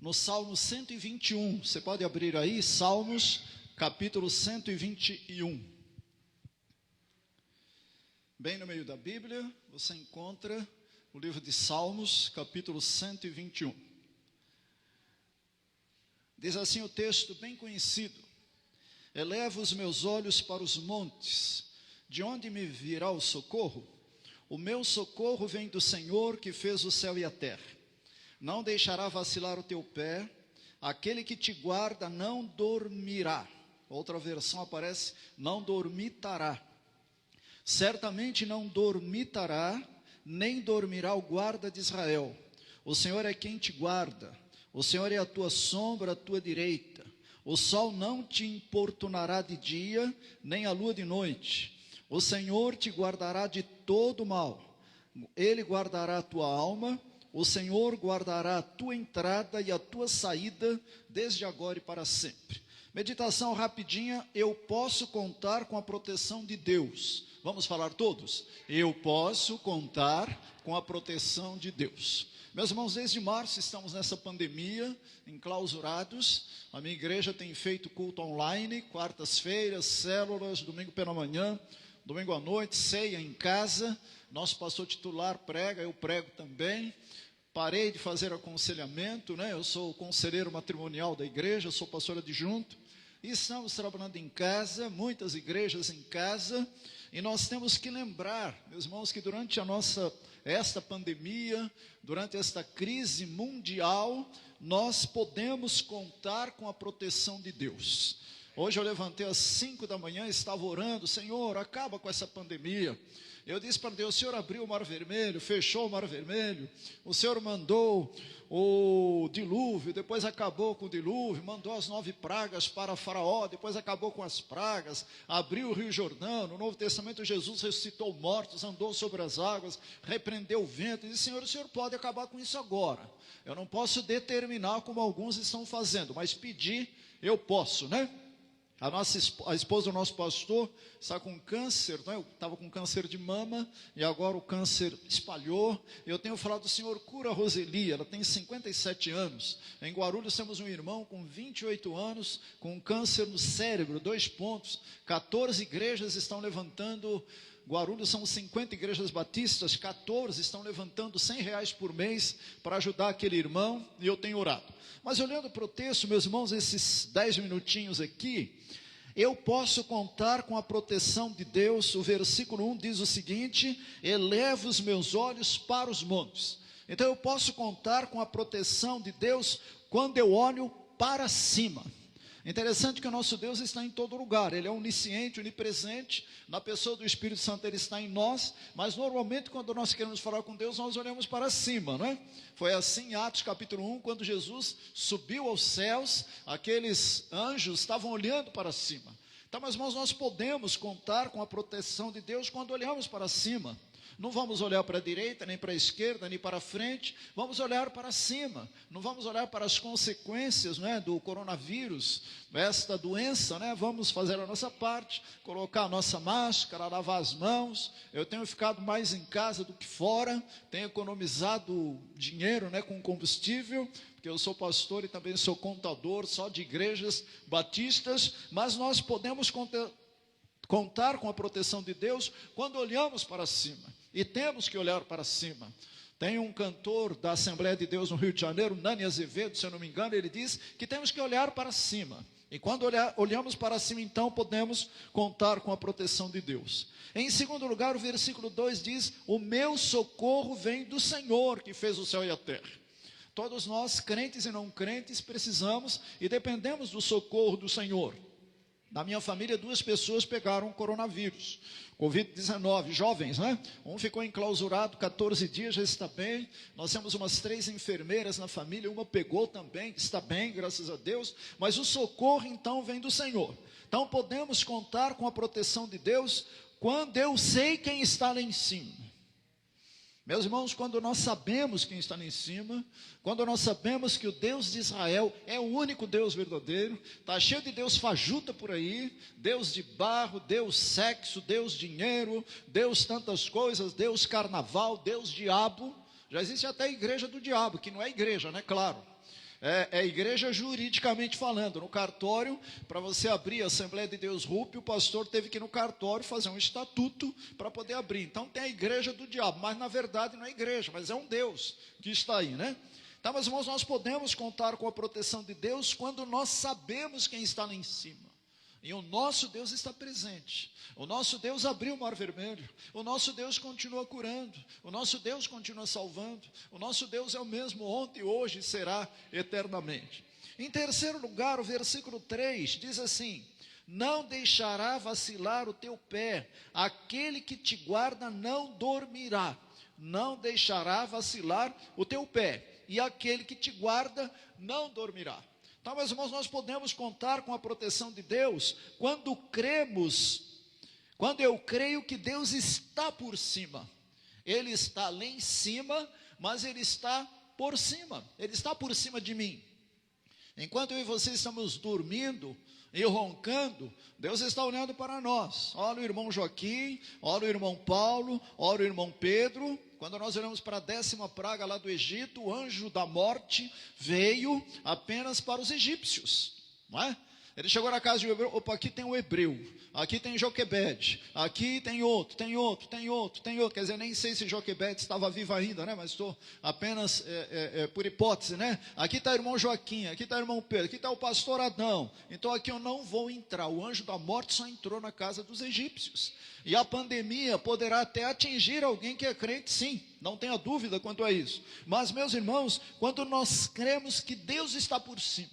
no Salmo 121. Você pode abrir aí, Salmos, capítulo 121. Bem no meio da Bíblia, você encontra o livro de Salmos, capítulo 121. Diz assim o texto bem conhecido: Elevo os meus olhos para os montes, de onde me virá o socorro? O meu socorro vem do Senhor, que fez o céu e a terra. Não deixará vacilar o teu pé, aquele que te guarda não dormirá. Outra versão aparece, não dormitará. Certamente não dormitará, nem dormirá o guarda de Israel. O Senhor é quem te guarda, o Senhor é a tua sombra, a tua direita. O sol não te importunará de dia, nem a lua de noite. O Senhor te guardará de todo mal. Ele guardará a tua alma. O Senhor guardará a tua entrada e a tua saída, desde agora e para sempre. Meditação rapidinha: eu posso contar com a proteção de Deus. Vamos falar todos? Eu posso contar com a proteção de Deus. Meus irmãos, desde março estamos nessa pandemia, enclausurados. A minha igreja tem feito culto online, quartas-feiras, células, domingo pela manhã, domingo à noite, ceia em casa. Nosso pastor titular prega, eu prego também. Parei de fazer aconselhamento, né? Eu sou conselheiro matrimonial da igreja, sou pastor adjunto. E estamos trabalhando em casa, muitas igrejas em casa. E nós temos que lembrar, meus irmãos, que durante esta pandemia, durante esta crise mundial, nós podemos contar com a proteção de Deus. Hoje eu levantei às 5 da manhã, estava orando: Senhor, acaba com essa pandemia. Eu disse para Deus: o Senhor abriu o mar vermelho, fechou o mar vermelho, o Senhor mandou o dilúvio, depois acabou com o dilúvio, mandou as 9 pragas para Faraó, depois acabou com as pragas, abriu o Rio Jordão. No Novo Testamento Jesus ressuscitou mortos, andou sobre as águas, repreendeu o vento, e disse: Senhor, o Senhor pode acabar com isso agora. Eu não posso determinar como alguns estão fazendo, mas pedir eu posso, né? A esposa do nosso pastor está com câncer, né? Eu estava com câncer de mama e agora o câncer espalhou. Eu tenho falado: Senhor, cura a Roseli, ela tem 57 anos. Em Guarulhos temos um irmão com 28 anos, com câncer no cérebro, 2 pontos. 14 igrejas estão levantando. Guarulhos são 50 igrejas batistas, 14 estão levantando R$100 por mês para ajudar aquele irmão, e eu tenho orado. Mas olhando para o texto, meus irmãos, esses 10 minutinhos aqui, eu posso contar com a proteção de Deus. O versículo 1 diz o seguinte: elevo os meus olhos para os montes. Então eu posso contar com a proteção de Deus quando eu olho para cima. Interessante que o nosso Deus está em todo lugar, Ele é onisciente, onipresente. Na pessoa do Espírito Santo Ele está em nós, mas normalmente quando nós queremos falar com Deus, nós olhamos para cima, não é? Foi assim em Atos capítulo 1, quando Jesus subiu aos céus, aqueles anjos estavam olhando para cima. Então, meus irmãos, nós podemos contar com a proteção de Deus quando olhamos para cima. Não vamos olhar para a direita, nem para a esquerda, nem para a frente. Vamos olhar para cima. Não vamos olhar para as consequências, né, do coronavírus, esta doença, né? Vamos fazer a nossa parte, colocar a nossa máscara, lavar as mãos. Eu tenho ficado mais em casa do que fora. Tenho economizado dinheiro, né, com combustível, porque eu sou pastor e também sou contador só de igrejas batistas. Mas nós podemos contar com a proteção de Deus quando olhamos para cima. E temos que olhar para cima. Tem um cantor da Assembleia de Deus no Rio de Janeiro, Nani Azevedo, se eu não me engano, ele diz que temos que olhar para cima. E quando olhamos para cima, então podemos contar com a proteção de Deus. Em segundo lugar, o versículo 2 diz: o meu socorro vem do Senhor, que fez o céu e a terra. Todos nós, crentes e não crentes, precisamos e dependemos do socorro do Senhor. Na minha família, 2 pessoas pegaram coronavírus, Covid-19, jovens, né? Um ficou enclausurado 14 dias, já está bem. Nós temos umas 3 enfermeiras na família, uma pegou também, está bem, graças a Deus. Mas o socorro, então, vem do Senhor. Então, podemos contar com a proteção de Deus quando eu sei quem está lá em cima. Meus irmãos, quando nós sabemos quem está lá em cima, quando nós sabemos que o Deus de Israel é o único Deus verdadeiro, está cheio de Deus fajuta por aí, Deus de barro, Deus sexo, Deus dinheiro, Deus tantas coisas, Deus carnaval, Deus diabo. Já existe até a igreja do diabo, que não é igreja, né? Claro. É igreja juridicamente falando. No cartório, para você abrir a Assembleia de Deus RUP, o pastor teve que ir no cartório fazer um estatuto para poder abrir. Então tem a igreja do diabo, mas na verdade não é igreja, mas é um Deus que está aí, né? Então, meus irmãos, nós podemos contar com a proteção de Deus quando nós sabemos quem está lá em cima. E o nosso Deus está presente. O nosso Deus abriu o mar vermelho. O nosso Deus continua curando. O nosso Deus continua salvando. O nosso Deus é o mesmo ontem, hoje e será eternamente. Em terceiro lugar, o versículo 3 diz assim: não deixará vacilar o teu pé, aquele que te guarda não dormirá. Não deixará vacilar o teu pé, e aquele que te guarda não dormirá. Então, meus irmãos, nós podemos contar com a proteção de Deus quando eu creio que Deus está por cima. Ele está lá em cima, mas Ele está por cima. Ele está por cima de mim. Enquanto eu e você estamos dormindo e roncando, Deus está olhando para nós. Olha o irmão Joaquim, olha o irmão Paulo, olha o irmão Pedro. Quando nós olhamos para a 10ª praga lá do Egito, o anjo da morte veio apenas para os egípcios, não é? Ele chegou na casa de um hebreu, opa, aqui tem um hebreu, aqui tem Joquebede, aqui tem outro, quer dizer, nem sei se Joquebede estava vivo ainda, né? Mas estou apenas por hipótese, né? Aqui está o irmão Joaquim, aqui está o irmão Pedro, aqui está o pastor Adão, então aqui eu não vou entrar. O anjo da morte só entrou na casa dos egípcios. E a pandemia poderá até atingir alguém que é crente, sim, não tenha dúvida quanto a isso. Mas, meus irmãos, quando nós cremos que Deus está por cima,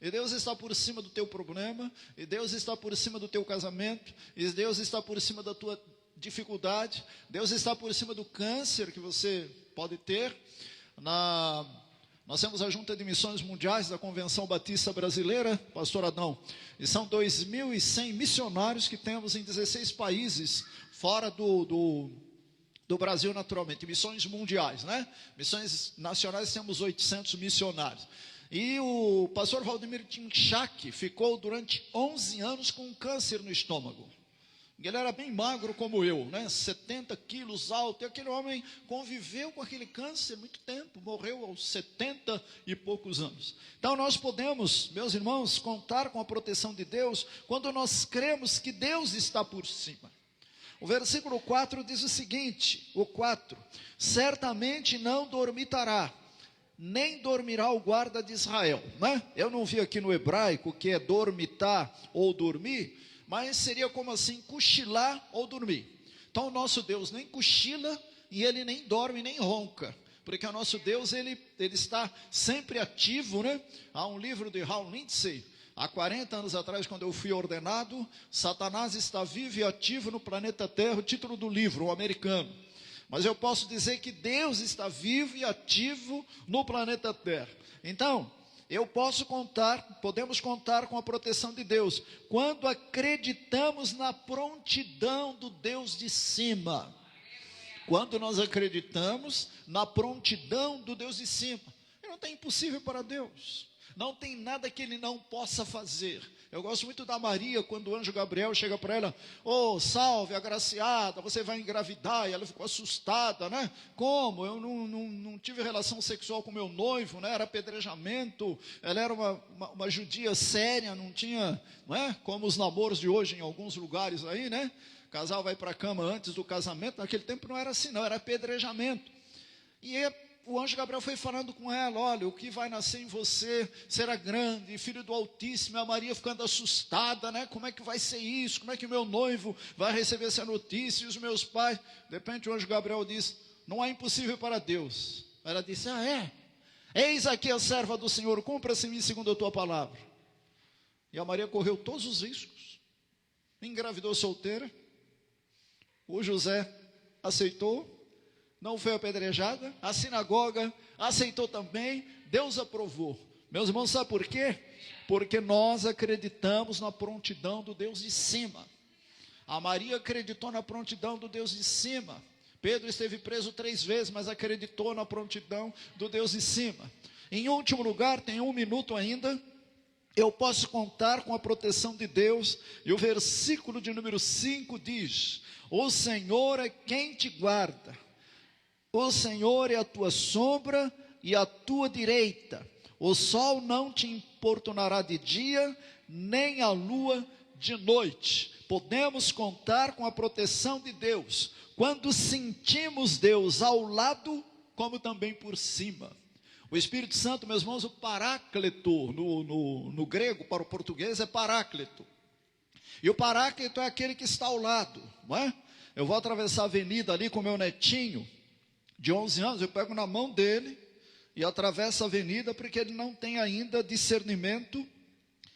e Deus está por cima do teu problema, e Deus está por cima do teu casamento, e Deus está por cima da tua dificuldade, Deus está por cima do câncer que você pode ter. Nós temos a Junta de Missões Mundiais da Convenção Batista Brasileira, pastor Adão, e são 2.100 missionários que temos em 16 países, fora do Brasil naturalmente, missões mundiais, né? Missões nacionais temos 800 missionários. E o pastor Valdemir Tinchak ficou durante 11 anos com um câncer no estômago. Ele era bem magro como eu, né? 70 quilos alto, e aquele homem conviveu com aquele câncer muito tempo, morreu aos 70 e poucos anos. Então nós podemos, meus irmãos, contar com a proteção de Deus, quando nós cremos que Deus está por cima. O versículo 4 diz o seguinte, o 4, certamente não dormitará, nem dormirá o guarda de Israel, né? Eu não vi aqui no hebraico que é dormitar ou dormir, mas seria como assim, cochilar ou dormir. Então o nosso Deus nem cochila e Ele nem dorme, nem ronca, porque o nosso Deus, ele está sempre ativo, né? Há um livro de Hal Lindsey, há 40 anos atrás, quando eu fui ordenado, Satanás está vivo e ativo no planeta Terra, o título do livro, um americano. Mas eu posso dizer que Deus está vivo e ativo no planeta Terra. Então, podemos contar com a proteção de Deus, quando acreditamos na prontidão do Deus de cima. Quando nós acreditamos na prontidão do Deus de cima. Não tem impossível para Deus. Não tem nada que Ele não possa fazer. Eu gosto muito da Maria, quando o anjo Gabriel chega para ela, salve, agraciada, você vai engravidar, e ela ficou assustada, né? Como? Eu não tive relação sexual com meu noivo, né? Era apedrejamento, ela era uma judia séria, não tinha, não é? Como os namoros de hoje em alguns lugares aí, né? O casal vai para a cama antes do casamento, naquele tempo não era assim não, era apedrejamento. E o anjo Gabriel foi falando com ela, olha, o que vai nascer em você será grande, filho do Altíssimo. A Maria ficando assustada, né? Como é que vai ser isso? Como é que o meu noivo vai receber essa notícia? E os meus pais? De repente o anjo Gabriel disse, não há impossível para Deus. Ela disse, eis aqui a serva do Senhor, cumpra-se em mim segundo a tua palavra. E a Maria correu todos os riscos, engravidou solteira, o José aceitou, não foi apedrejada, a sinagoga aceitou também, Deus aprovou. Meus irmãos, sabe por quê? Porque nós acreditamos na prontidão do Deus de cima. A Maria acreditou na prontidão do Deus de cima. Pedro esteve preso 3 vezes, mas acreditou na prontidão do Deus de cima. Em último lugar, tem 1 minuto ainda, eu posso contar com a proteção de Deus, e o versículo de número 5 diz, o Senhor é quem te guarda. O Senhor é a tua sombra e a tua direita. O sol não te importunará de dia, nem a lua de noite. Podemos contar com a proteção de Deus quando sentimos Deus ao lado, como também por cima. O Espírito Santo, meus irmãos, o paráclito, no grego para o português é paráclito. E o paráclito é aquele que está ao lado, não é? Eu vou atravessar a avenida ali com meu netinho de 11 anos, eu pego na mão dele e atravesso a avenida, porque ele não tem ainda discernimento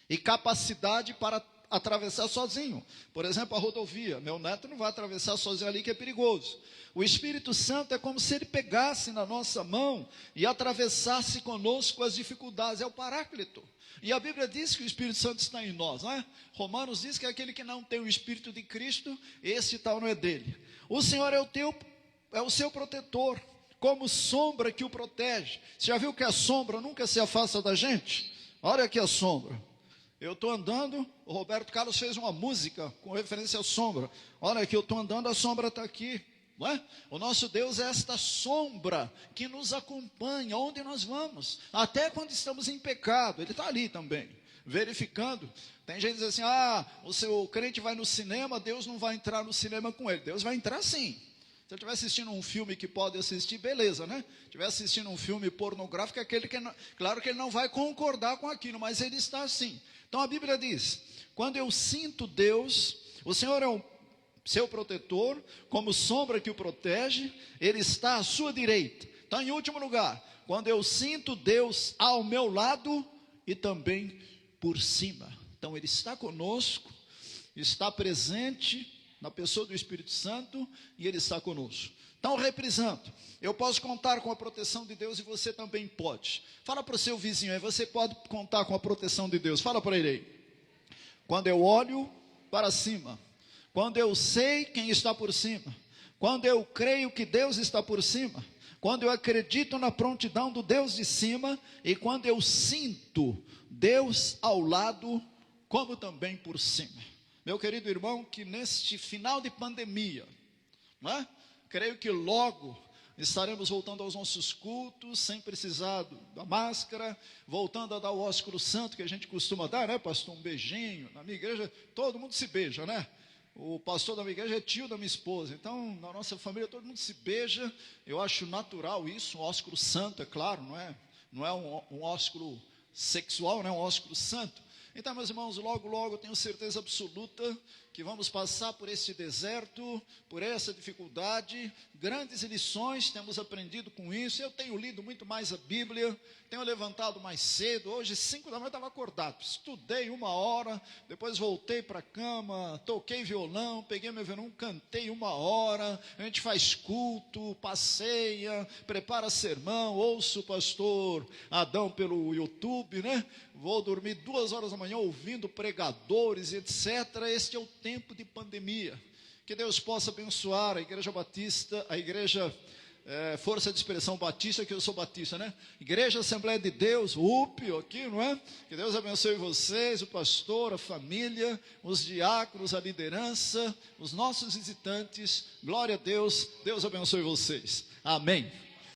e capacidade para atravessar sozinho. Por exemplo, a rodovia, meu neto não vai atravessar sozinho ali, que é perigoso. O Espírito Santo é como se ele pegasse na nossa mão e atravessasse conosco as dificuldades, é o paráclito. E a Bíblia diz que o Espírito Santo está em nós, não é? Romanos diz que aquele que não tem o Espírito de Cristo, esse tal não é dele. O Senhor é o seu protetor, como sombra que o protege. Você já viu que a sombra nunca se afasta da gente? Olha aqui a sombra. Eu estou andando, o Roberto Carlos fez uma música com referência à sombra. Olha aqui, eu estou andando, a sombra está aqui. Não é? O nosso Deus é esta sombra que nos acompanha onde nós vamos, até quando estamos em pecado. Ele está ali também, verificando. Tem gente que diz assim, o seu crente vai no cinema, Deus não vai entrar no cinema com ele. Deus vai entrar sim. Se ele estiver assistindo um filme que pode assistir, beleza, né? Se estiver assistindo um filme pornográfico, claro que ele não vai concordar com aquilo, mas ele está assim. Então a Bíblia diz, quando eu sinto Deus, o Senhor é o seu protetor, como sombra que o protege, ele está à sua direita. Então, em último lugar, quando eu sinto Deus ao meu lado e também por cima. Então, ele está conosco, está presente na pessoa do Espírito Santo e ele está conosco. Então, reprisando, eu posso contar com a proteção de Deus e você também pode. Fala para o seu vizinho aí, você pode contar com a proteção de Deus. Fala para ele aí. Quando eu olho para cima, quando eu sei quem está por cima, quando eu creio que Deus está por cima, quando eu acredito na prontidão do Deus de cima, e quando eu sinto Deus ao lado, como também por cima. Meu querido irmão, que neste final de pandemia, não é? Creio que logo estaremos voltando aos nossos cultos, sem precisar da máscara, voltando a dar o ósculo santo que a gente costuma dar, né, pastor? Um beijinho. Na minha igreja, todo mundo se beija, né? O pastor da minha igreja é tio da minha esposa, então na nossa família todo mundo se beija. Eu acho natural isso, um ósculo santo, é claro, não é um ósculo sexual, não é um ósculo santo. Então, meus irmãos, logo, logo, eu tenho certeza absoluta que vamos passar por esse deserto, por essa dificuldade, grandes lições temos aprendido com isso. Eu tenho lido muito mais a Bíblia, tenho levantado mais cedo, hoje 5 da manhã eu estava acordado, estudei 1 hora, depois voltei para a cama, toquei violão, peguei meu violão, cantei 1 hora, a gente faz culto, passeia, prepara sermão, ouço o pastor Adão pelo YouTube, né? Vou dormir 2 horas da manhã ouvindo pregadores, etc. Este é o tempo de pandemia. Que Deus possa abençoar a Igreja Batista, a Igreja Força de Expressão Batista, que eu sou batista, né? Igreja Assembleia de Deus, UP, aqui, não é? Que Deus abençoe vocês, o pastor, a família, os diáconos, a liderança, os nossos visitantes. Glória a Deus, Deus abençoe vocês. Amém.